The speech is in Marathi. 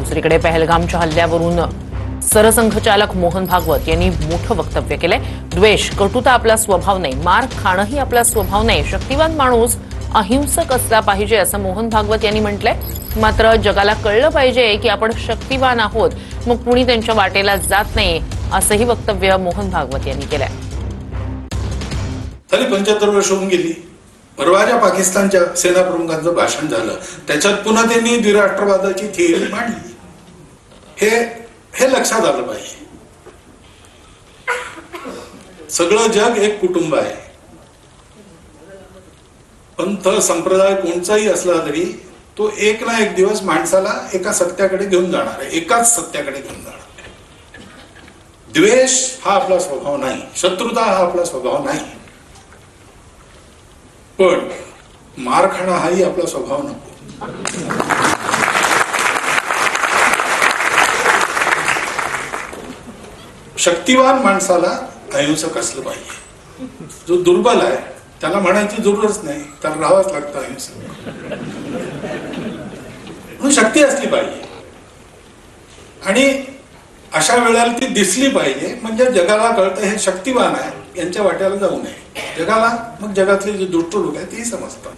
दुसरीकडे पहलगामच्या हल्ल्यावरून सरसंघचालक मोहन भागवत यांनी मोठं वक्तव्य केलंय. द्वेष, कटुता आपला स्वभाव नाही, मार खाणंही आपला स्वभाव नाही, शक्तिवान माणूस अहिंसक असला पाहिजे असं मोहन भागवत यांनी म्हटलंय. मात्र जगाला कळलं पाहिजे की आपण शक्तिवान आहोत, मग कुणी त्यांच्या वाटेला जात नाही असंही वक्तव्य मोहन भागवत यांनी केलंय. तरी 75 वर्ष होऊन गेली. परवा ज्या पाकिस्तानच्या सेना प्रमुखांचं भाषण झालं त्याच्यात पुन्हा त्यांनी द्विराष्ट्रवादाची थिअरी मांडली. हे लक्षात आलं पाहिजे. सगळं जग एक कुटुंब आहे. पंथ संप्रदाय कोणताही असला तरी तो एक ना एक दिवस माणसाला एका सत्याकडे घेऊन जाणार आहे, एकाच सत्याकडे घेऊन जाणार आहे. द्वेष हा आपला स्वभाव नाही, शत्रुता हा आपला स्वभाव नाही, पण मार खाणं हाही आपला स्वभाव नको. शक्तिवान माणसाला अहिंसक असलं पाहिजे. जो दुर्बल आहे त्याला म्हणायची जरूरच नाही, त्याला राहावंच लागतं अहिंसक. म्हणून शक्ती असली पाहिजे आणि अशा वेळेला ती दिसली पाहिजे, म्हणजे जगाला कळतं हे शक्तिवान आहे, यांच्या वाट्याला जाऊ नये. जगाला मग जगातले जे दुष्ट लोक आहेत तेही समजतात.